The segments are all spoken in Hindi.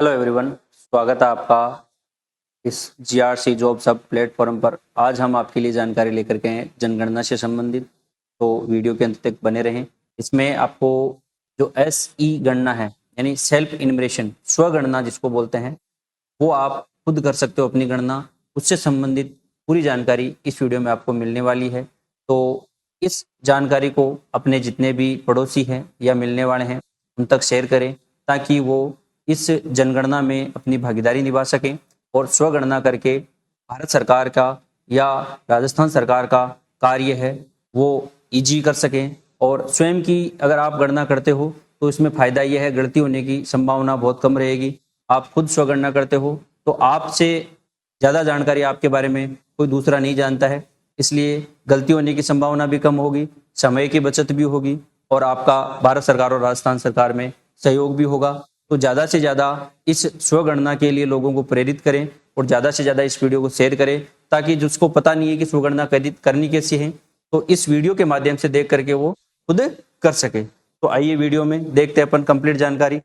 हेलो एवरीवन, स्वागत है आपका इस जीआरसी जॉब सब प्लेटफॉर्म पर। आज हम आपके लिए जानकारी लेकर के हैं जनगणना से संबंधित, तो वीडियो के अंत तक बने रहें। इसमें आपको जो एसई गणना है यानी सेल्फ इन्यूमरेशन, स्वगणना जिसको बोलते हैं, वो आप खुद कर सकते हो अपनी गणना। उससे संबंधित पूरी जानकारी इस वीडियो में आपको मिलने वाली है। तो इस जानकारी को अपने जितने भी पड़ोसी हैं या मिलने वाले हैं उन तक शेयर करें, ताकि वो इस जनगणना में अपनी भागीदारी निभा सकें और स्वगणना करके भारत सरकार का या राजस्थान सरकार का कार्य है वो ईजी कर सकें। और स्वयं की अगर आप गणना करते हो तो इसमें फ़ायदा यह है, गलती होने की संभावना बहुत कम रहेगी। आप खुद स्वगणना करते हो तो आपसे ज़्यादा जानकारी आपके बारे में कोई दूसरा नहीं जानता है, इसलिए गलती होने की संभावना भी कम होगी, समय की बचत भी होगी और आपका भारत सरकार और राजस्थान सरकार में सहयोग भी होगा। तो ज़्यादा से ज़्यादा इस स्वगणना के लिए लोगों को प्रेरित करें और ज़्यादा से ज़्यादा इस वीडियो को शेयर करें, ताकि जिसको पता नहीं है कि स्वगणना करनी कैसी है तो इस वीडियो के माध्यम से देख करके वो खुद कर सके। तो आइए वीडियो में देखते हैं अपन कंप्लीट जानकारी।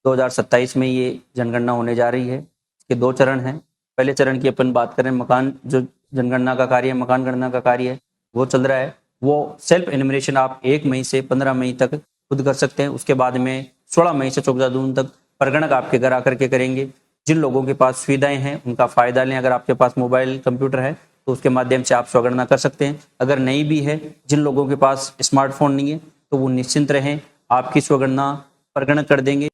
2027 में ये जनगणना होने जा रही है। इसके 2 चरण हैं। पहले चरण की अपन बात करें, मकान जो जनगणना का कार्य है, मकान गणना का कार्य है वो चल रहा है। वो सेल्फ एन्यूमरेशन आप 1 मई से 15 मई तक खुद कर सकते हैं। उसके बाद में 16 मई से 14 जून तक परगणक आपके घर आकर के करेंगे। जिन लोगों के पास सुविधाएं हैं उनका फ़ायदा लें। अगर आपके पास मोबाइल कंप्यूटर है तो उसके माध्यम से आप स्वगणना कर सकते हैं। अगर नहीं भी है, जिन लोगों के पास स्मार्टफोन नहीं है तो वो निश्चिंत रहें, आपकी स्वगणना परगणक कर देंगे।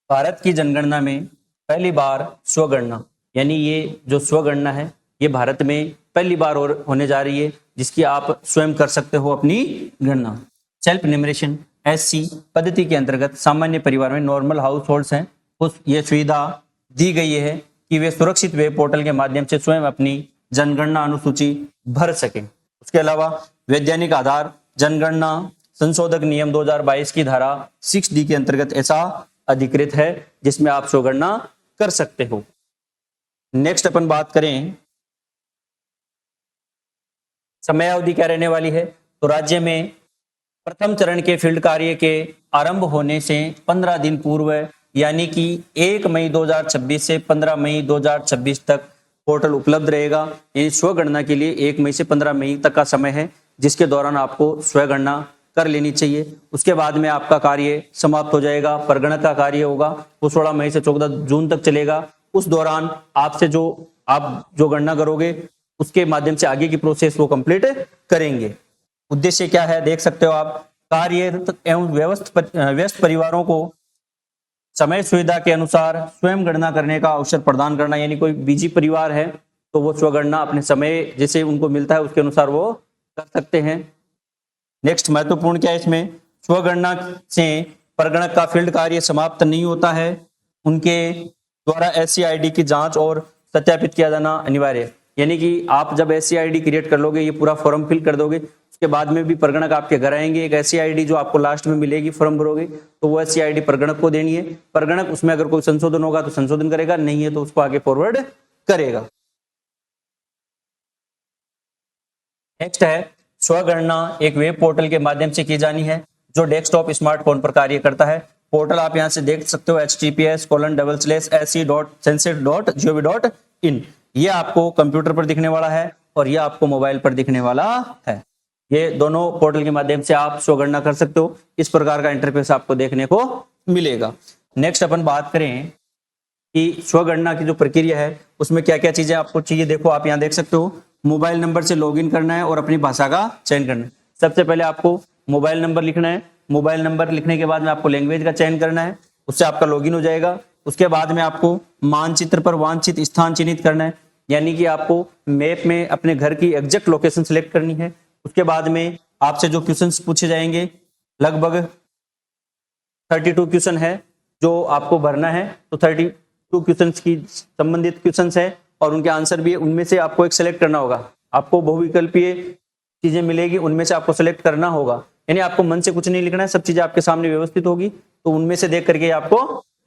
भारत की जनगणना में पहली बार स्वगणना यानी ये जो स्वगणना है ये भारत में पहली बार होने जा रही है, जिसकी आप स्वयं कर सकते हो अपनी गणना। सेल्फ इन्यूमरेशन एससी पद्धति के अंतर्गत सामान्य परिवार में नॉर्मल हाउस होल्ड्स हैं उस ये सुविधा दी गई है कि वे सुरक्षित वेब पोर्टल के माध्यम से स्वयं अपनी जनगणना अनुसूची भर सकें। उसके अलावा वैज्ञानिक आधार जनगणना संशोधक नियम 2022 की धारा 6D के अंतर्गत ऐसा अधिकृत है जिसमें आप स्वगणना कर सकते हो। नेक्स्ट अपन बात करें समय अवधि क्या रहने वाली है, तो राज्य में प्रथम चरण के फील्ड कार्य के आरंभ होने से 15 दिन पूर्व यानी कि 1 मई 2026 से 15 मई 2026 तक पोर्टल उपलब्ध रहेगा। यानी स्वगणना के लिए 1 मई से 15 मई तक का समय है, जिसके दौरान आपको स्वगणना कर लेनी चाहिए। उसके बाद में आपका कार्य समाप्त हो जाएगा। परगणक का कार्य होगा वो 16 मई से 14 जून तक चलेगा। उस दौरान आपसे आप जो गणना करोगे उसके माध्यम से आगे की प्रोसेस वो कंप्लीट करेंगे। उद्देश्य क्या है देख सकते हो आप। कार्यरत एवं व्यस्त परिवारों को समय सुविधा के अनुसार स्वयं गणना करने का अवसर प्रदान करना। यानी कोई बिजी परिवार है तो वो स्वगणना अपने समय जैसे उनको मिलता है उसके अनुसार वो कर सकते हैं। नेक्स्ट महत्वपूर्ण क्या है इसमें, स्वगणना से परगणक का फील्ड कार्य समाप्त नहीं होता है, उनके द्वारा एससी आईडी की जांच और सत्यापित किया जाना अनिवार्य है। यानी कि आप जब एससी आईडी क्रिएट कर लोगे, ये पूरा फॉर्म फिल कर दोगे, उसके बाद में भी परगणक आपके घर आएंगे। एक एससी आईडी जो आपको लास्ट में मिलेगी फॉर्म भरोगे तो वो एससी आईडी परगणक को देनी है। परगणक उसमें अगर कोई संशोधन होगा तो संशोधन करेगा, नहीं है तो उसको आगे फॉरवर्ड करेगा। नेक्स्ट है स्वगणना एक वेब पोर्टल के माध्यम से की जानी है जो डेस्कटॉप स्मार्टफोन पर कार्य करता है। पोर्टल आप यहां से देख सकते हो https://sc.census.gov.in। ये आपको कंप्यूटर पर दिखने वाला है और ये आपको मोबाइल पर दिखने वाला है। ये दोनों पोर्टल के माध्यम से आप स्वगणना कर सकते हो। इस प्रकार का इंटरफेस आपको देखने को मिलेगा। नेक्स्ट अपन बात करें कि स्वगणना की जो प्रक्रिया है उसमें क्या क्या चीजें आपको चाहिए। देखो आप यहाँ देख सकते हो, मोबाइल नंबर से लॉगिन करना है और अपनी भाषा का चयन करना है। सबसे पहले आपको मोबाइल नंबर लिखना है। मोबाइल नंबर लिखने के बाद में आपको लैंग्वेज का चयन करना है, उससे आपका लॉगिन हो जाएगा। उसके बाद में आपको मानचित्र पर वांछित स्थान चिन्हित करना है, यानी कि आपको मैप में अपने घर की एग्जैक्ट लोकेशन सिलेक्ट करनी है। उसके बाद में आपसे जो क्वेश्चंस पूछे जाएंगे, लगभग 32 क्वेश्चन है जो आपको भरना है। तो 32 क्वेश्चंस की संबंधित क्वेश्चंस है और उनके आंसर भी है। उनमें से आपको एक सेलेक्ट करना होगा। आपको बहुविकल्पीय चीजें मिलेगी, उनमें से आपको सेलेक्ट करना होगा। यानी आपको मन से कुछ नहीं लिखना है, सब चीजें आपके सामने व्यवस्थित होगी तो उनमें से देख करके आपको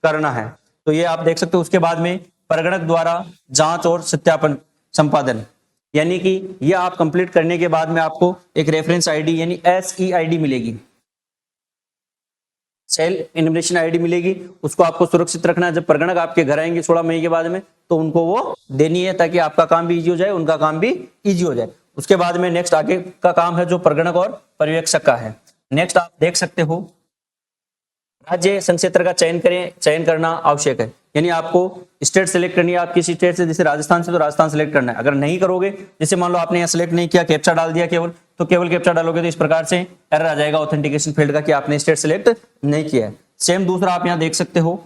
करना है। तो ये आप देख सकते हो। उसके बाद में परगणक द्वारा जांच और सत्यापन संपादन, यानी कि ये आप कंप्लीट करने के बाद में आपको एक रेफरेंस आईडी यानी एसई आईडी मिलेगी। सेल इनविटेशन आईडी मिलेगी, उसको आपको सुरक्षित रखना है। जब प्रगणक आपके घर आएंगे 16 मई के बाद में, तो उनको वो देनी है, ताकि आपका काम भी इजी हो जाए, उनका काम भी इजी हो जाए। उसके बाद में नेक्स्ट आगे का काम है जो प्रगणक और पर्यवेक्षक का है। नेक्स्ट आप देख सकते हो, राज्य संघ क्षेत्र का चयन करें, चयन करना आवश्यक है। यानी आपको स्टेट सेलेक्ट करनी है, आप किसी स्टेट से, जैसे राजस्थान से तो राजस्थान सेलेक्ट करना है। अगर नहीं करोगे, जैसे मान लो आपने यहाँ सेलेक्ट नहीं किया, कैप्चा डाल दिया केवल, तो केवल कैप्चा डालोगे तो इस प्रकार से एरर आ जाएगा ऑथेंटिकेशन फील्ड का कि आपने स्टेट सेलेक्ट नहीं किया है। सेम दूसरा आप यहाँ देख सकते हो,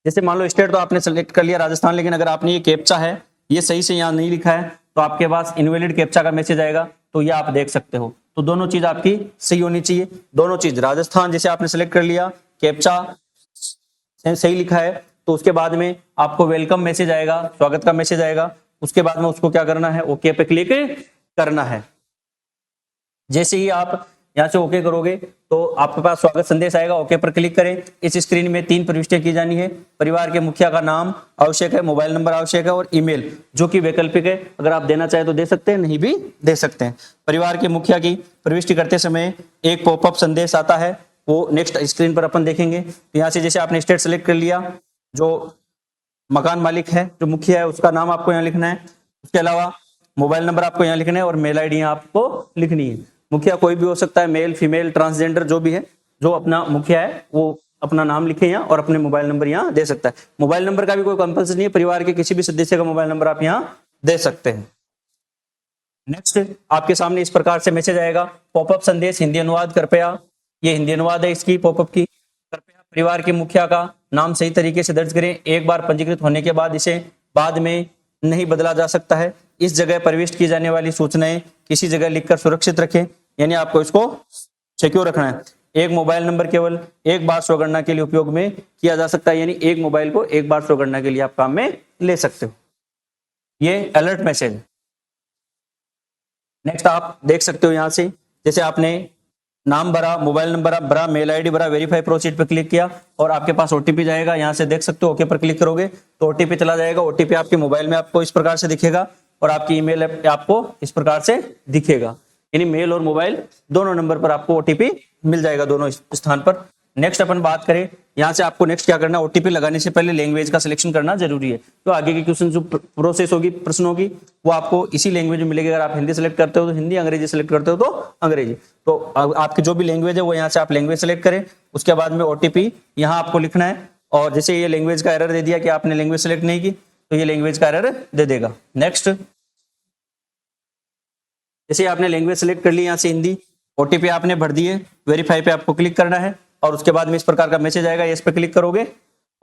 जैसे मान लो स्टेट तो आपने सेलेक्ट कर लिया राजस्थान, लेकिन अगर आपने ये कैप्चा है ये सही से यहाँ नहीं लिखा है, तो आपके पास इनवैलिड कैप्चा का मैसेज आएगा, तो ये आप देख सकते हो। तो दोनों चीज आपकी सही होनी चाहिए, दोनों चीज, राजस्थान जैसे आपने सेलेक्ट कर लिया, कैप्चा सही लिखा है, तो उसके बाद में आपको वेलकम मैसेज आएगा, स्वागत का मैसेज आएगा। उसके बाद में उसको क्या करना है, ओके पे क्लिक करना है। जैसे ही आप यहाँ से ओके करोगे तो आपके पास स्वागत संदेश आएगा, ओके पर क्लिक करें। इस स्क्रीन में 3 प्रविष्टियां की जानी है। परिवार के मुखिया का नाम आवश्यक है, मोबाइल नंबर आवश्यक है और ईमेल, जो कि वैकल्पिक है। अगर आप देना चाहे तो दे सकते हैं, नहीं भी दे सकते हैं। परिवार के मुखिया की प्रविष्टि करते समय एक पॉपअप संदेश आता है, वो नेक्स्ट स्क्रीन पर अपन देखेंगे। तो यहाँ से जैसे आपने स्टेट सेलेक्ट कर लिया, जो मकान मालिक है, जो मुखिया है, उसका नाम आपको यहाँ लिखना है। उसके अलावा मोबाइल नंबर आपको यहाँ लिखना है और मेल आईडी आपको लिखनी है। मुखिया कोई भी हो सकता है, मेल, फीमेल, ट्रांसजेंडर, जो भी है, जो अपना मुखिया है वो अपना नाम लिखे यहाँ और अपने मोबाइल नंबर यहाँ दे सकता है। मोबाइल नंबर का भी कोई कंपल्सरी नहीं है, परिवार के किसी भी सदस्य का मोबाइल नंबर आप यहाँ दे सकते हैं। नेक्स्ट आपके सामने इस प्रकार से मैसेज आएगा, पॉपअप संदेश हिंदी अनुवाद कृपया, ये हिंदी अनुवाद है इसकी पॉपअप की। कृपया परिवार के मुखिया का नाम सही तरीके से दर्ज करें, एक बार पंजीकृत होने के बाद इसे बाद में नहीं बदला जा सकता है। इस जगह प्रविष्ट की जाने वाली सूचनाएं किसी जगह लिखकर सुरक्षित रखें, यानी आपको इसको सिक्योर रखना है। एक मोबाइल नंबर केवल एक बार स्वगणना के लिए उपयोग में किया जा सकता है, यानी एक मोबाइल को एक बार स्वगणना के लिए आप काम में ले सकते हो। ये अलर्ट मैसेज। नेक्स्ट आप देख सकते हो यहाँ से, जैसे आपने नाम भरा, मोबाइल नंबर भरा, मेल आईडी भरा, वेरीफाई प्रोसीड पर क्लिक किया और आपके पास ओटीपी जाएगा। यहाँ से देख सकते हो, ओके पर क्लिक करोगे तो ओटीपी चला जाएगा। ओटीपी आपके मोबाइल में आपको इस प्रकार से दिखेगा और आपकी ईमेल आपको इस प्रकार से दिखेगा, यानी मेल और मोबाइल दोनों नंबर पर आपको ओटीपी मिल जाएगा, दोनों स्थान पर। नेक्स्ट अपन बात करें, यहाँ से आपको नेक्स्ट क्या करना है, ओटीपी लगाने से पहले लैंग्वेज का सिलेक्शन करना जरूरी है। तो आगे की क्वेश्चन जो प्रोसेस होगी, प्रश्न होगी, वो आपको इसी लैंग्वेज में मिलेगी। अगर आप हिंदी सेलेक्ट करते हो तो हिंदी, अंग्रेजी सेलेक्ट करते हो तो अंग्रेजी। तो आपकी जो भी लैंग्वेज है वो यहाँ से आप लैंग्वेज सेलेक्ट करें। उसके बाद में ओटीपी यहाँ आपको लिखना है, और जैसे ये लैंग्वेज का एरर दे दिया कि आपने लैंग्वेज सेलेक्ट नहीं की, तो ये लैंग्वेज का एरर दे देगा। नेक्स्ट, जैसे आपने लैंग्वेज सेलेक्ट कर ली यहाँ से हिंदी, ओटीपी आपने भर दिए, वेरीफाई पे आपको क्लिक करना है और उसके बाद में इस प्रकार का मैसेज आएगा, यस पे क्लिक करोगे।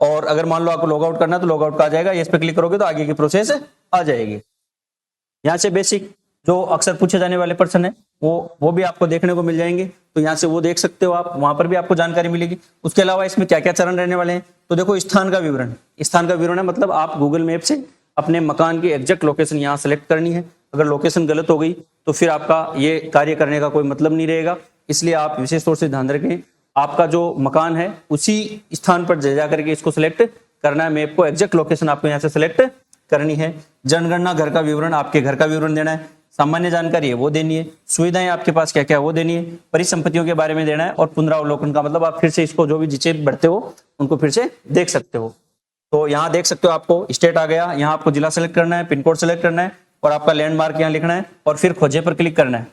और अगर मान लो आपको लॉग आउट करना है तो लॉग आउट का आ जाएगा, यस पे क्लिक करोगे तो आगे की प्रोसेस आ जाएगी। यहाँ से बेसिक जो अक्सर पूछे जाने वाले प्रश्न है वो भी आपको देखने को मिल जाएंगे, तो यहाँ से वो देख सकते हो आप, वहां पर भी आपको जानकारी मिलेगी। उसके अलावा इसमें क्या क्या चरण रहने वाले हैं, तो देखो स्थान का विवरण। स्थान का विवरण है मतलब आप गूगल मैप से अपने मकान की एग्जैक्ट लोकेशन यहाँ सेलेक्ट करनी है। अगर लोकेशन गलत हो गई तो फिर आपका ये कार्य करने का कोई मतलब नहीं रहेगा, इसलिए आप विशेष तौर से ध्यान रखें, आपका जो मकान है उसी स्थान पर जा करके इसको सिलेक्ट करना है। मैप को एग्जैक्ट लोकेशन आपको यहाँ से सिलेक्ट करनी है। जनगणना घर का विवरण, आपके घर का विवरण देना है। सामान्य जानकारी है वो देनी है। सुविधाएं आपके पास क्या क्या वो देनी है। परिसंपत्तियों के बारे में देना है। और पुनरावलोकन का मतलब आप फिर से इसको जो भी जिसे बढ़ते हो उनको फिर से देख सकते हो। तो यहाँ देख सकते हो आपको स्टेट आ गया, यहाँ आपको जिला सेलेक्ट करना है, पिन कोड सेलेक्ट करना है और आपका लैंडमार्क यहाँ लिखना है और फिर खोजे पर क्लिक करना है।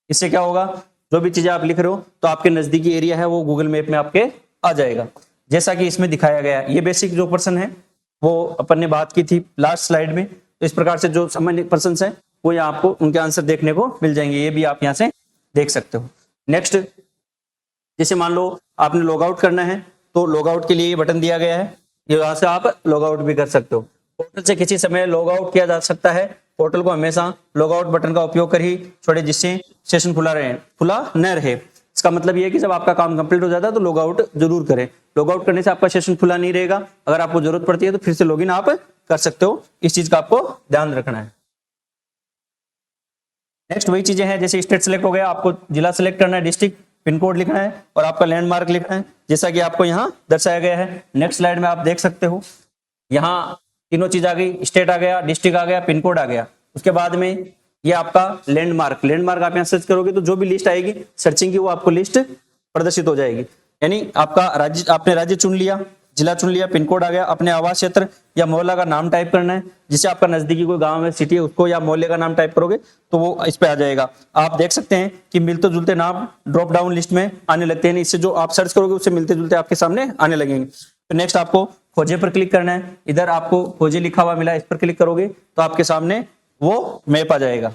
इससे क्या होगा, जो भी चीजें आप लिख रहे हो तो आपके नजदीकी एरिया है वो गूगल मैप में आपके आ जाएगा, जैसा कि इसमें दिखाया गया है। ये बेसिक जो पर्सन है वो अपन ने बात की थी लास्ट स्लाइड में, तो इस प्रकार से जो सामान्य पर्सन है वो यहाँ आपको उनके आंसर देखने को मिल जाएंगे, ये भी आप यहाँ से देख सकते हो। नेक्स्ट, जैसे मान लो आपने लॉग आउट करना है तो लॉग आउट के लिए ये बटन दिया गया है, यहाँ से आप लॉग आउट भी कर सकते हो। पोर्टल से किसी समय लॉग आउट किया जा सकता है। पोर्टल को हमेशा लॉग आउट बटन का उपयोग कर ही छोड़े जिससे सेशन खुला न रहे। इसका मतलब ये है कि जब आपका काम कंप्लीट हो जाता है तो लॉग आउट जरूर करें। लॉग आउट करने से आपका सेशन खुला नहीं रहेगा, अगर आपको जरूरत पड़ती है तो फिर से लॉगिन आप कर सकते हो। इस चीज का आपको ध्यान रखना है। नेक्स्ट वही चीजें हैं, जैसे स्टेट सेलेक्ट हो गया, आपको जिला सेलेक्ट करना है, डिस्ट्रिक्ट, पिन कोड लिखना है और आपका लैंडमार्क लिखना है, जैसा कि आपको यहाँ दर्शाया गया है। नेक्स्ट स्लाइड में आप देख सकते हो, यहाँ तीनों चीज आ गई, स्टेट आ गया, डिस्ट्रिक्ट आ गया, पिन कोड आ गया। उसके बाद में ये आपका लैंडमार्क आप यहाँ सर्च करोगे तो जो भी लिस्ट आएगी सर्चिंग की वो आपको लिस्ट प्रदर्शित हो जाएगी। यानी आपका राज्य, आपने राज्य चुन लिया, जिला चुन लिया, पिन कोड आ गया, अपने आवास क्षेत्र या मोहल्ला का नाम टाइप करना है, जिसे आपका नजदीकी कोई गांव है, सिटी है, उसको या मोहल्ले का नाम टाइप करोगे तो वो इस पे आ जाएगा। आप देख सकते हैं कि मिलते जुलते नाम ड्रॉप डाउन लिस्ट में आने लगते हैं, इससे जो आप सर्च करोगे उससे मिलते जुलते आपके सामने आने लगेंगे। तो नेक्स्ट आपको खोजे पर क्लिक करना है, इधर आपको खोजे लिखा हुआ मिला, इस पर क्लिक करोगे तो आपके सामने वो मैप आ जाएगा।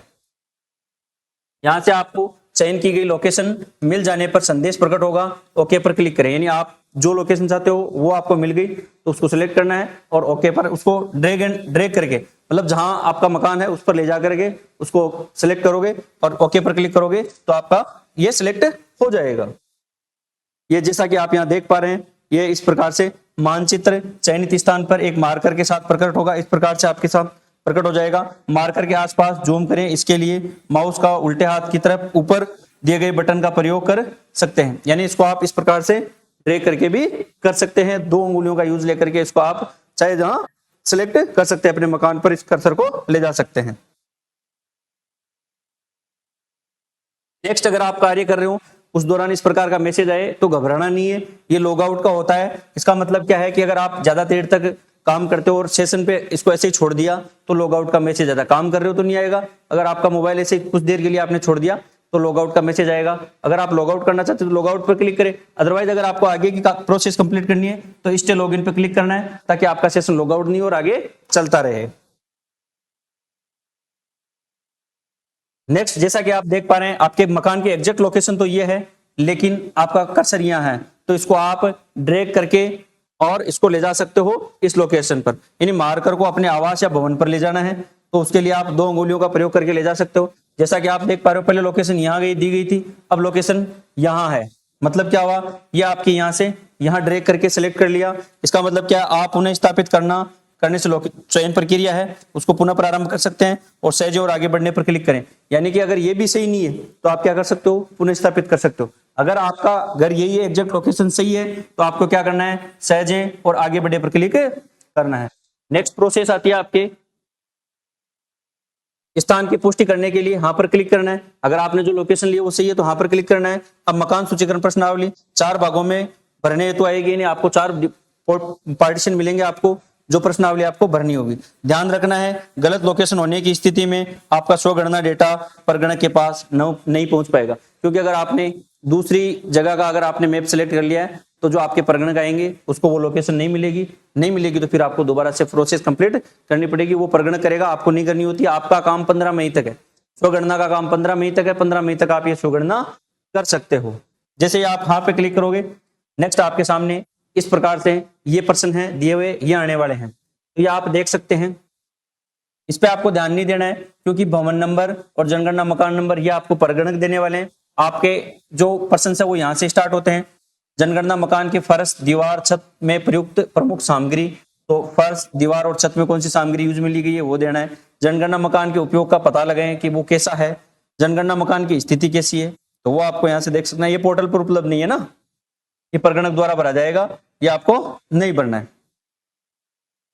यहां से आपको चयन की गई लोकेशन मिल जाने पर संदेश प्रकट होगा, ओके पर क्लिक करें, यानी आप जो लोकेशन चाहते हो वो आपको मिल गई तो उसको सिलेक्ट करना है और ओके पर उसको ड्रैग करके, मतलब जहां आपका मकान है उस पर ले जा करके उसको सिलेक्ट करोगे और ओके पर क्लिक करोगे तो आपका ये सिलेक्ट हो जाएगा। ये जैसा कि आप यहाँ देख पा रहे हैं, ये इस प्रकार से मानचित्र चयनित स्थान पर एक मार्कर के साथ प्रकट होगा, इस प्रकार से आपके साथ प्रकट हो जाएगा। मार्कर के आसपास जूम करें, इसके लिए माउस का उल्टे हाथ की तरफ ऊपर दिए गए बटन का प्रयोग कर सकते हैं, यानी इसको आप इस प्रकार से ड्रैग करके भी कर सकते हैं। 2 उंगलियों का यूज लेकर के इसको आप चाहे जहां सिलेक्ट कर सकते हैं, अपने मकान पर इस कर्सर को ले जा सकते हैं। नेक्स्ट, अगर आप कार्य कर रहे हो उस दौरान इस प्रकार का मैसेज आए तो घबराना नहीं है, ये लॉग आउट का होता है। इसका मतलब क्या है कि अगर आप ज्यादा देर तक काम करते हो और सेशन पे इसको ऐसे ही छोड़ दिया तो लॉग आउट का मैसेज आता है। काम कर रहे हो तो नहीं आएगा, अगर आपका मोबाइल ऐसे कुछ देर के लिए आपने छोड़ दिया तो लॉग आउट का मैसेज आएगा। अगर आप लॉग आउट करना चाहते हो तो लॉग आउट पर क्लिक करें, अदरवाइज अगर आपको आगे की प्रोसेस कंप्लीट करनी है तो स्टे लॉगिन पर क्लिक करना है ताकि आपका सेशन लॉग आउट नहीं हो और आगे चलता रहे। नेक्स्ट, जैसा कि आप देख पा रहे हैं आपके मकान की एग्जैक्ट लोकेशन तो ये है, लेकिन आपका कर्सर यहाँ है तो इसको आप ड्रैग करके और इसको ले जा सकते हो इस लोकेशन पर, यानी मार्कर को अपने आवास या भवन पर ले जाना है तो उसके लिए आप 2 उंगलियों का प्रयोग करके ले जा सकते हो। जैसा कि आप देख पा रहे हो, पहले लोकेशन यहाँ दी गई थी, अब लोकेशन यहाँ है। मतलब क्या हुआ, ये आपके यहाँ से यहाँ ड्रैग करके सिलेक्ट कर लिया। इसका मतलब क्या, आप उन्हें स्थापित करने से चयन प्रक्रिया है उसको पुनः प्रारंभ कर सकते हैं और सहज और आगे बढ़ने पर क्लिक करें। यानी कि अगर ये भी सही नहीं है तो आप क्या कर सकते हो, पुनः स्थापित कर सकते हो। अगर आपका घर यही है, एग्जैक्ट लोकेशन सही है, तो आपको क्या करना है, सहज और आगे बढ़ने पर क्लिक करना है। नेक्स्ट प्रोसेस आती है आपके स्थान की पुष्टि करने के लिए, यहाँ पर क्लिक करना है। अगर आपने जो लोकेशन लिया वो सही है तो यहाँ पर क्लिक करना है। अब मकान सूचीकरण प्रश्नावली 4 भागों में भरने हेतु आएगी, यानी आपको 4 पार्टीशन मिलेंगे, आपको जो प्रश्नावली आपको भरनी होगी। ध्यान रखना है, गलत लोकेशन होने की स्थिति में आपका स्वगणना डेटा परगणक के पास नहीं पहुंच पाएगा, क्योंकि अगर आपने दूसरी जगह का अगर आपने मैप सेलेक्ट कर लिया है तो जो आपके परगणक आएंगे उसको वो लोकेशन नहीं मिलेगी तो फिर आपको दोबारा से प्रोसेस कंप्लीट करनी पड़ेगी। वो परगणक करेगा, आपको नहीं करनी होती। आपका काम 15 मई तक है, स्वगणना का काम 15 मई तक है। 15 मई तक आप ये स्वगणना कर सकते हो। जैसे ही आप यहाँ पे क्लिक करोगे, नेक्स्ट आपके सामने इस प्रकार से ये प्रश्न है दिए हुए, ये आने वाले हैं, तो ये आप देख सकते हैं। इस पे आपको ध्यान नहीं देना है क्योंकि भवन नंबर और जनगणना मकान नंबर ये आपको परगणक देने वाले हैं। आपके जो प्रश्न है वो यहाँ से स्टार्ट होते हैं। जनगणना मकान के फर्श, दीवार, छत में प्रयुक्त प्रमुख सामग्री, तो फर्श, दीवार और छत में कौन सी सामग्री यूज में ली गई है वो देना है। जनगणना मकान के उपयोग का पता लगाएं कि वो कैसा है। जनगणना मकान की स्थिति कैसी है, तो वो आपको यहाँ से देख सकते हैं। ये पोर्टल पर उपलब्ध नहीं है ना, ये परगणक द्वारा भरा जाएगा, ये आपको नहीं भरना है।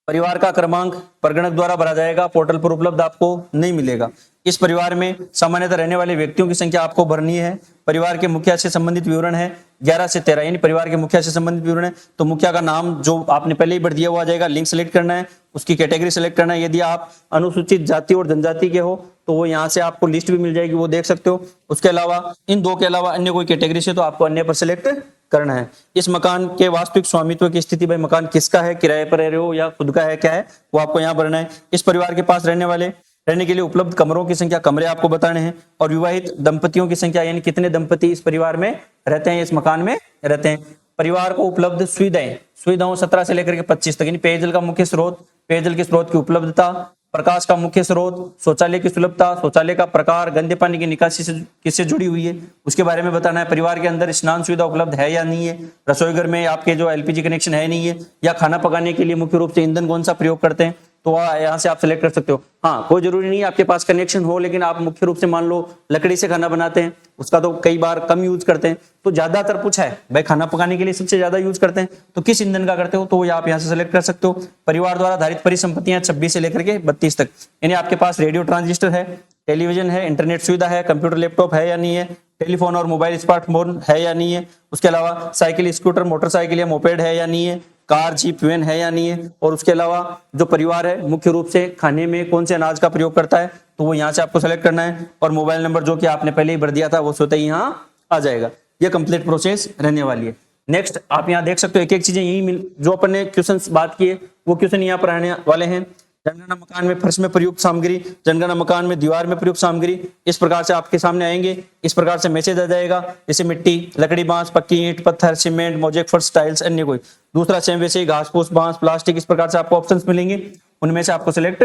परिवार का क्रमांक परगणक द्वारा भरा जाएगा, पोर्टल पर उपलब्ध आपको नहीं मिलेगा। इस परिवार में सामान्यतः रहने वाले व्यक्तियों की संख्या आपको भरनी है। परिवार के मुखिया से संबंधित विवरण है 11 से 13, यानी परिवार के मुखिया से संबंधित विवरण है तो मुखिया का नाम जो आपने पहले ही भर दिया वो आ जाएगा। लिंक सेलेक्ट करना है, उसकी कैटेगरी सेलेक्ट करना है। यदि आप अनुसूचित जाति और जनजाति के हो तो वो यहाँ से आपको लिस्ट भी मिल जाएगी, वो देख सकते हो। उसके अलावा इन 2 के अलावा अन्य कोई कैटेगरी से तो आपको अन्य पर सिलेक्ट करना है। इस मकान के वास्तविक स्वामित्व की स्थिति, भाई मकान किसका है, किराए पर रह रहे हो या खुद का है, क्या है वो आपको यहाँ भरना है। इस परिवार के पास रहने के लिए उपलब्ध कमरों की संख्या, कमरे आपको बताने हैं। और विवाहित दंपतियों की संख्या, यानी कितने दंपति इस परिवार में रहते हैं, इस मकान में रहते हैं। परिवार को उपलब्ध सुविधाओं 17 से लेकर के 25 तक, यानी पेयजल का मुख्य स्रोत, पेयजल के स्रोत की उपलब्धता, प्रकाश का मुख्य स्रोत, शौचालय की सुलभता, शौचालय का प्रकार, गंदे पानी की निकासी से किससे जुड़ी हुई है उसके बारे में बताना है। परिवार के अंदर स्नान सुविधा उपलब्ध है या नहीं है, रसोई घर में आपके जो एलपीजी कनेक्शन है नहीं है, या खाना पकाने के लिए मुख्य रूप से ईंधन कौन सा प्रयोग करते हैं, तो यहाँ से आप सिलेक्ट कर सकते हो। हाँ, कोई जरूरी नहीं है आपके पास कनेक्शन हो, लेकिन आप मुख्य रूप से मान लो लकड़ी से खाना बनाते हैं, उसका तो कई बार कम यूज करते हैं, तो ज्यादातर पूछा है भाई खाना पकाने के लिए सबसे ज्यादा यूज करते हैं तो किस ईंधन का करते हो, तो आप यहाँ से सिलेक्ट कर सकते हो। परिवार द्वारा धारित परिसंपत्तियां 26 से लेकर के 32 तक, यानी आपके पास रेडियो ट्रांजिस्टर है, टेलीविजन है, इंटरनेट सुविधा है, कंप्यूटर लैपटॉप है या नहीं है, टेलीफोन और मोबाइल स्मार्टफोन है या नहीं है, उसके अलावा साइकिल स्कूटर मोटरसाइकिल या मोपेड है या नहीं है, कार जीप वैन है या नहीं है, और उसके अलावा जो परिवार है मुख्य रूप से खाने में कौन से अनाज का प्रयोग करता है तो वो यहाँ से आपको सेलेक्ट करना है, और मोबाइल नंबर जो कि आपने पहले ही भर दिया था वो स्वतः ही यहाँ आ जाएगा। ये कंप्लीट प्रोसेस रहने वाली है। नेक्स्ट आप यहाँ देख सकते हो एक एक चीजें यही जो अपन ने क्वेश्चन बात किए वो क्वेश्चन यहाँ पर आने वाले हैं। जनगणना मकान में फर्श में प्रयुक्त सामग्री, जनगणना मकान में दीवार में प्रयुक्त सामग्री, इस प्रकार से आपके सामने आएंगे। इस प्रकार से मैसेज आ जाएगा, जैसे मिट्टी, लकड़ी, बांस, पक्की ईंट, पत्थर, सीमेंट, मोजेक फर्श, टाइल्स, अन्य कोई दूसरा सेम वैसे ही घास फूस, बांस, प्लास्टिक, इस प्रकार से आपको ऑप्शंस मिलेंगे, उनमें से आपको सिलेक्ट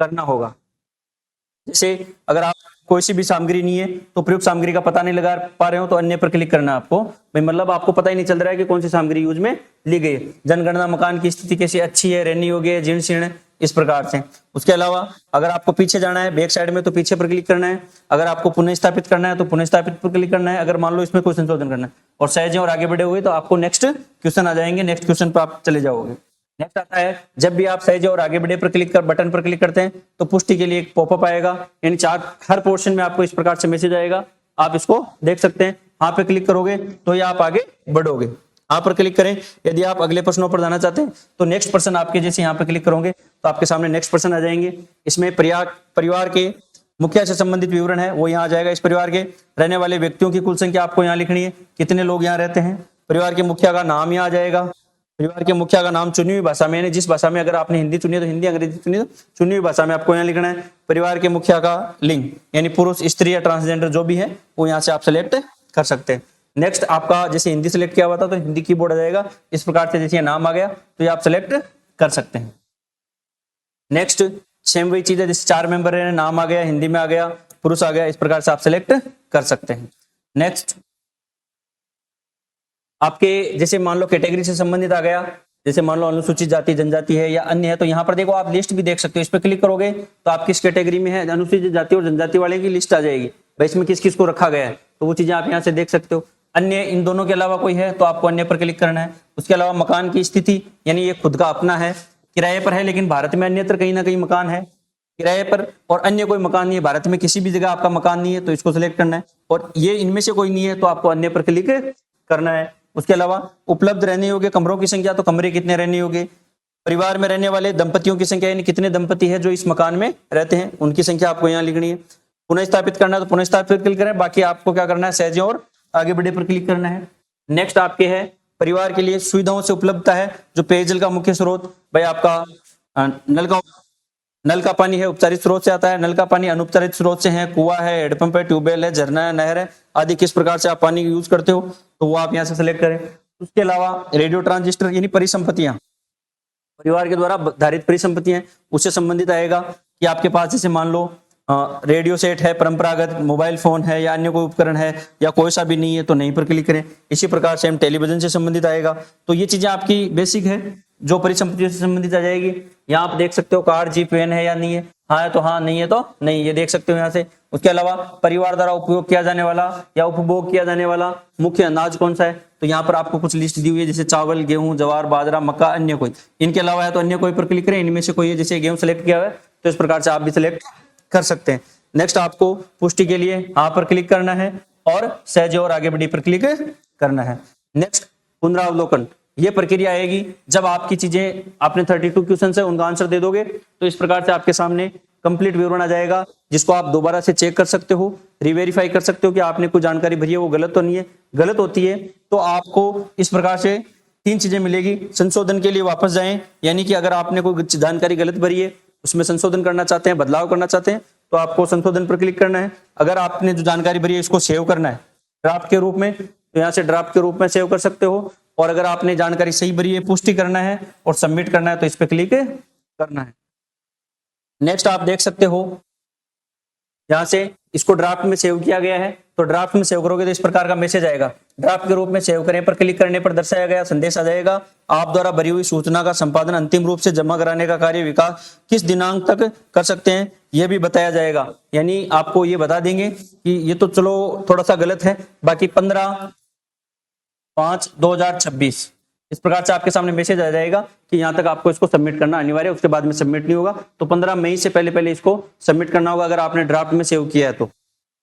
करना होगा। जैसे अगर आप कोई सी भी सामग्री नहीं है तो प्रयुक्त सामग्री का पता नहीं लगा पा रहे हो तो अन्य पर क्लिक करना है आपको, भाई मतलब आपको पता ही नहीं चल रहा है कि कौन सी सामग्री यूज में ली गई है। जनगणना मकान की स्थिति कैसी, अच्छी है, रहनी योग्य है, जीर्ण शीर्ण, इस प्रकार से। उसके अलावा अगर आपको पीछे जाना है बैक साइड में तो पीछे पर क्लिक करना है, अगर आपको पुनः स्थापित करना है तो पुनः स्थापित पर क्लिक करना है, अगर मान लो इसमें कोई संशोधन करना है और सहज और आगे बढ़े हुए तो आपको नेक्स्ट क्वेश्चन आ जाएंगे, नेक्स्ट क्वेश्चन पर आप चले जाओगे। नेक्स्ट आता है जब भी आप सहज और आगे बढ़े पर क्लिक कर बटन पर क्लिक करते हैं तो पुष्टि के लिए एक पॉपअप आएगा, यानी चार्ट हर पोर्शन में आपको इस प्रकार से मैसेज आएगा, आप इसको देख सकते हैं। यहाँ पे क्लिक करोगे तो ये आप आगे बढ़ोगे, यहाँ पर क्लिक करें। यदि आप अगले प्रश्नों पर जाना चाहते हैं तो नेक्स्ट पर्सन आपके जैसे यहाँ पे क्लिक करोगे तो आपके सामने नेक्स्ट पर्सन आ जाएंगे। इसमें परिवार के मुखिया से संबंधित विवरण है वो यहाँ आ जाएगा। इस परिवार के रहने वाले व्यक्तियों की कुल संख्या आपको यहाँ लिखनी है, कितने लोग यहाँ रहते हैं। परिवार के मुखिया का नाम यहाँ आ जाएगा, परिवार के मुखिया का नाम चुनी हुई भाषा में, यानी जिस भाषा में अगर आपने हिंदी चुनी है तो हिंदी, अंग्रेजी चुनी तो चुनी हुई भाषा में आपको यहाँ लिखना है। परिवार के मुखिया का लिंग यानी पुरुष, स्त्री या ट्रांसजेंडर जो भी है वो यहाँ से आप सेलेक्ट कर सकते हैं। नेक्स्ट आपका जैसे हिंदी सेलेक्ट किया हुआ था तो हिंदी कीबोर्ड आ जाएगा, इस प्रकार से जैसे नाम आ गया तो ये आप सेलेक्ट कर सकते हैं। नेक्स्ट सेम वही चीज है, जैसे 4 मेंबर है, नाम आ गया, हिंदी में आ गया, पुरुष आ गया, इस प्रकार से आप सेलेक्ट कर सकते हैं। नेक्स्ट आपके जैसे मान लो कैटेगरी से संबंधित आ गया, जैसे मान लो अनुसूचित जाति जनजाति है या अन्य है तो यहाँ पर देखो आप लिस्ट भी देख सकते हो। इस पर क्लिक करोगे तो आप किस कैटेगरी में है, अनुसूचित जाति और जनजाति वाले की लिस्ट आ जाएगी, भाई इसमें किस किस को रखा गया है तो वो चीजें आप यहाँ से देख सकते हो। अन्य इन दोनों के अलावा कोई है तो आपको अन्य पर क्लिक करना है। उसके अलावा मकान की स्थिति यानी ये खुद का अपना है, किराए पर है लेकिन भारत में अन्यत्र कहीं ना कहीं मकान है किराए पर, और अन्य कोई मकान नहीं है, भारत में किसी भी जगह आपका मकान नहीं है तो इसको सिलेक्ट करना है, और ये इनमें से कोई नहीं है तो आपको अन्य पर क्लिक करना है। उसके अलावा उपलब्ध रहने योग्य कमरों की संख्या, तो कमरे कितने रहने योग्य, परिवार में रहने वाले दंपतियों की संख्या यानी कितने दंपति है जो इस मकान में रहते हैं उनकी संख्या आपको यहाँ लिखनी है। पुनः स्थापित करना है तो पुनः स्थापित पर क्लिक करें, बाकी आपको क्या करना है सहज और आगे बढ़े पर क्लिक करना है। नेक्स्ट आपके है परिवार के लिए सुविधाओं से उपलब्धता है, जो पेयजल का मुख्य स्रोत, भाई आपका नल का पानी है उपचारित स्रोत से आता है, नल का पानी अनुपचारित स्रोत से है, कुआं है, हेडपंप है, ट्यूबवेल है, झरना है, नहर है आदि, किस प्रकार से आप पानी यूज करते हो तो वो आप यहाँ से सिलेक्ट करें। उसके अलावा रेडियो ट्रांजिस्टर यानी परिसंपत्तियां, परिवार के द्वारा धारित परिसंपत्तियां उससे संबंधित आएगा कि आपके पास जैसे मान लो रेडियो सेट है, परंपरागत मोबाइल फोन है या अन्य कोई उपकरण है या कोई सा भी नहीं है तो नहीं पर क्लिक करें। इसी प्रकार से हम टेलीविजन से संबंधित आएगा, तो ये चीजें आपकी बेसिक है जो परिसंपत्तियों से संबंधित आ जाएगी। यहाँ आप देख सकते हो कार जीप वैन है या नहीं है, हाँ है तो हाँ, नहीं है तो नहीं, ये देख सकते हो यहाँ से। उसके अलावा परिवार द्वारा उपयोग किया जाने वाला या उपभोग किया जाने वाला मुख्य अनाज कौन सा है, तो यहाँ पर आपको कुछ लिस्ट दी हुई है जैसे चावल, गेहूं, जवार, बाजरा, मक्का, अन्य कोई। इनके अलावा है तो अन्य कोई पर क्लिक करें, इनमें से कोई है, जैसे गेहूं सेलेक्ट किया हुआ है तो इस प्रकार से आप भी सिलेक्ट कर सकते हैं। नेक्स्ट आपको पुष्टि के लिए यहाँ पर क्लिक करना है और सहज और आगे बढ़ी पर क्लिक करना है। नेक्स्ट पुनरावलोकन, ये प्रक्रिया आएगी जब आपकी चीजें आपने 32 क्वेश्चन है उनका आंसर दे दोगे तो इस प्रकार से आपके सामने कंप्लीट विवरण आ जाएगा, जिसको आप दोबारा से चेक कर सकते हो, रिवेरीफाई कर सकते हो कि आपने कोई जानकारी भरी है वो गलत तो नहीं है। गलत होती है तो आपको इस प्रकार से 3 चीजें मिलेगी। संशोधन के लिए वापस जाएं, यानी कि अगर आपने कोई जानकारी गलत भरी है उसमें संशोधन करना चाहते हैं, बदलाव करना चाहते हैं तो आपको संशोधन पर क्लिक करना है। अगर आपने जो जानकारी भरी है इसको सेव करना है ड्राफ्ट के रूप में तो यहाँ से ड्राफ्ट के रूप में सेव कर सकते हो, और अगर आपने जानकारी सही भरी है, पुष्टि करना है और सबमिट करना है तो इस पर क्लिक करना है। नेक्स्ट आप देख सकते हो यहाँ से इसको ड्राफ्ट में सेव किया गया है, तो ड्राफ्ट में सेव करोगे तो इस प्रकार का मैसेज आएगा, ड्राफ्ट के रूप में सेव करें पर क्लिक करने पर दर्शाया गया संदेश आ जाएगा, आप द्वारा भरी हुई सूचना का संपादन अंतिम रूप से जमा कराने का कार्य विकास किस दिनांक तक कर सकते हैं यह भी बताया जाएगा। यानी आपको ये बता देंगे कि ये तो चलो थोड़ा सा गलत है, बाकी 15/5/2026 इस प्रकार से आपके सामने मैसेज आ जाएगा कि यहाँ तक आपको इसको सबमिट करना अनिवार्य है, उसके बाद में सबमिट नहीं होगा। तो 15 मई से पहले इसको सबमिट करना होगा अगर आपने ड्राफ्ट में सेव किया है तो।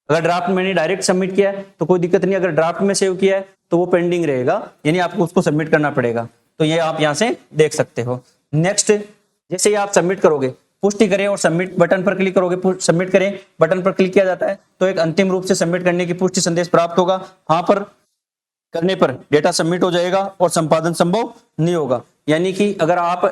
अगर ड्राफ्ट मैंने डायरेक्ट सबमिट किया है तो कोई दिक्कत नहीं, अगर ड्राफ्ट में सेव किया है तो वो पेंडिंग रहेगा, यानी आपको उसको सबमिट करना पड़ेगा। तो ये आप यहाँ से देख सकते हो। नेक्स्ट, जैसे ही आप सबमिट करोगे, पुष्टि करें और सबमिट बटन पर क्लिक करोगे, सबमिट करें बटन पर क्लिक किया जाता है तो एक अंतिम रूप से सबमिट करने की पुष्टि संदेश प्राप्त होगा। वहां पर करने पर डेटा सबमिट हो जाएगा और संपादन संभव नहीं होगा। यानी कि अगर आप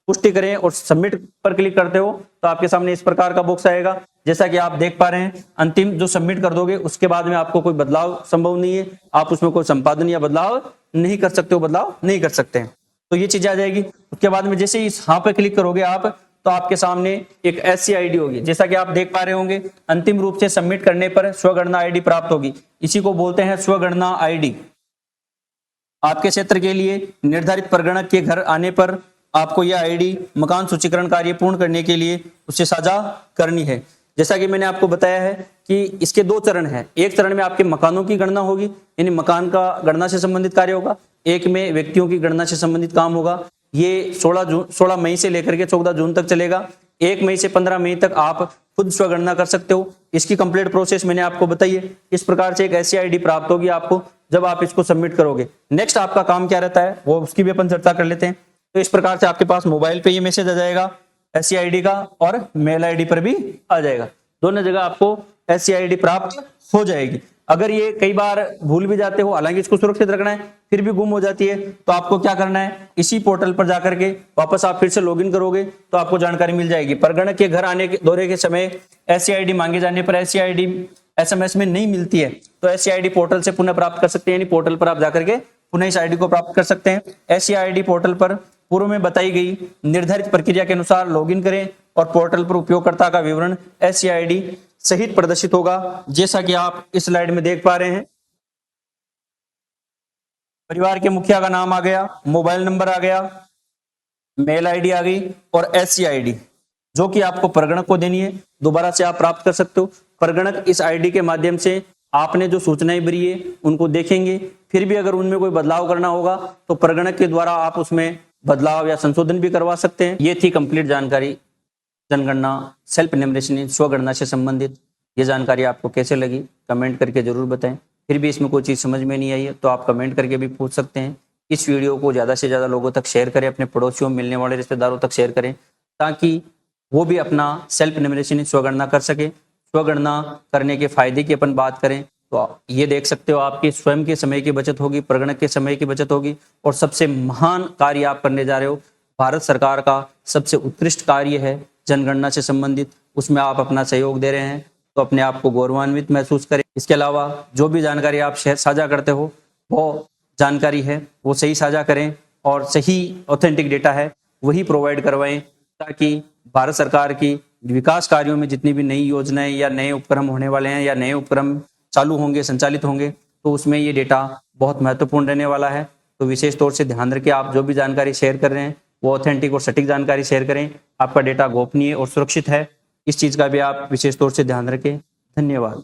पुष्टि करें और सबमिट पर क्लिक करते हो तो आपके सामने इस प्रकार का बॉक्स आएगा, जैसा कि आप देख पा रहे हैं। अंतिम जो सबमिट कर दोगे उसके बाद में आपको कोई बदलाव संभव नहीं है, आप उसमें कोई संपादन या बदलाव नहीं कर सकते हो, बदलाव नहीं कर सकते हैं। तो ये चीज आ जाएगी। उसके बाद में जैसे ही यहाँ पे क्लिक करोगे आप, तो आपके सामने एक SC ID होगी, जैसा कि आप देख पा रहे होंगे। अंतिम रूप से सबमिट करने पर स्वगणना ID प्राप्त होगी, इसी को बोलते हैं स्वगणना ID। आपके क्षेत्र के लिए निर्धारित परगणक के घर आने पर आपको यह ID मकान सूचीकरण कार्य पूर्ण करने के लिए उससे साझा करनी है। जैसा कि मैंने आपको बताया है कि इसके 2 चरण हैं। एक चरण में आपके मकानों की गणना होगी, यानी मकान का गणना से संबंधित कार्य होगा। एक में व्यक्तियों की गणना से संबंधित काम होगा। ये 16 मई से लेकर के 14 जून तक चलेगा। 1 मई से 15 मई तक आप खुद स्वगणना कर सकते हो। इसकी कंप्लीट प्रोसेस मैंने आपको बताई है। इस प्रकार से एक ऐसी ID प्राप्त होगी आपको जब आप इसको सबमिट करोगे। नेक्स्ट आपका काम क्या रहता है वो उसकी भी अपन चर्चा कर लेते हैं। तो इस प्रकार से आपके पास मोबाइल पे ये मैसेज आ जाएगा SC ID का, और मेल ID पर भी आ जाएगा। दोनों जगह आपको SC ID प्राप्त हो जाएगी। अगर ये कई बार भूल भी जाते हो, हालांकि इसको सुरक्षित रखना है, फिर भी गुम हो जाती है, तो आपको क्या करना है, इसी पोर्टल पर जाकर के वापस आप फिर से लॉगिन करोगे तो आपको जानकारी मिल जाएगी। परगणक के घर आने के दौरे के समय SC ID मांगे जाने पर SC ID SMS में नहीं मिलती है तो SC ID पोर्टल से पुनः प्राप्त कर सकते हैं, यानी पोर्टल पर आप जाकर के पुनः इस ID को प्राप्त कर सकते हैं। SC ID पोर्टल पर पूर्व में बताई गई निर्धारित प्रक्रिया के अनुसार लॉगिन करें और पोर्टल पर उपयोगकर्ता का विवरण SC ID सहित प्रदर्शित होगा, जैसा कि आप इस स्लाइड में देख पा रहे हैं। परिवार के मुखिया का नाम आ गया, मोबाइल नंबर आ गया, मेल ID आ गई और SC ID जो कि आपको परगणक को देनी है, दोबारा से आप प्राप्त कर सकते हो। परगणक इस ID के माध्यम से आपने जो सूचनाएं भरी है उनको देखेंगे, फिर भी अगर उनमें कोई बदलाव करना होगा तो परगणक के द्वारा आप उसमें बदलाव या संशोधन भी करवा सकते हैं। ये थी कंप्लीट जानकारी जनगणना सेल्फ एन्यूमरेशन स्वगणना से संबंधित। ये जानकारी आपको कैसे लगी कमेंट करके जरूर बताएं। फिर भी इसमें कोई चीज़ समझ में नहीं आई है तो आप कमेंट करके भी पूछ सकते हैं। इस वीडियो को ज़्यादा से ज़्यादा लोगों तक शेयर करें, अपने पड़ोसियों, मिलने वाले रिश्तेदारों तक शेयर करें, ताकि वो भी अपना सेल्फ एन्यूमरेशन स्वगणना कर सके। स्वगणना करने के फायदे की अपन बात करें तो ये देख सकते हो, आपके स्वयं के समय की बचत होगी, परगणक के समय की बचत होगी, और सबसे महान कार्य आप करने जा रहे हो। भारत सरकार का सबसे उत्कृष्ट कार्य है जनगणना से संबंधित, उसमें आप अपना सहयोग दे रहे हैं तो अपने आप को गौरवान्वित महसूस करें। इसके अलावा जो भी जानकारी आप साझा करते हो वो जानकारी है वो सही साझा करें और सही ऑथेंटिक डेटा है वही प्रोवाइड करवाएं, ताकि भारत सरकार की विकास कार्यों में जितनी भी नई योजनाएं या नए उपक्रम होने वाले हैं या नए उपक्रम चालू होंगे, संचालित होंगे, तो उसमें ये डेटा बहुत महत्वपूर्ण रहने वाला है। तो विशेष तौर से ध्यान रखें, आप जो भी जानकारी शेयर कर रहे हैं वो ऑथेंटिक और सटीक जानकारी शेयर करें। आपका डेटा गोपनीय और सुरक्षित है, इस चीज़ का भी आप विशेष तौर से ध्यान रखें। धन्यवाद।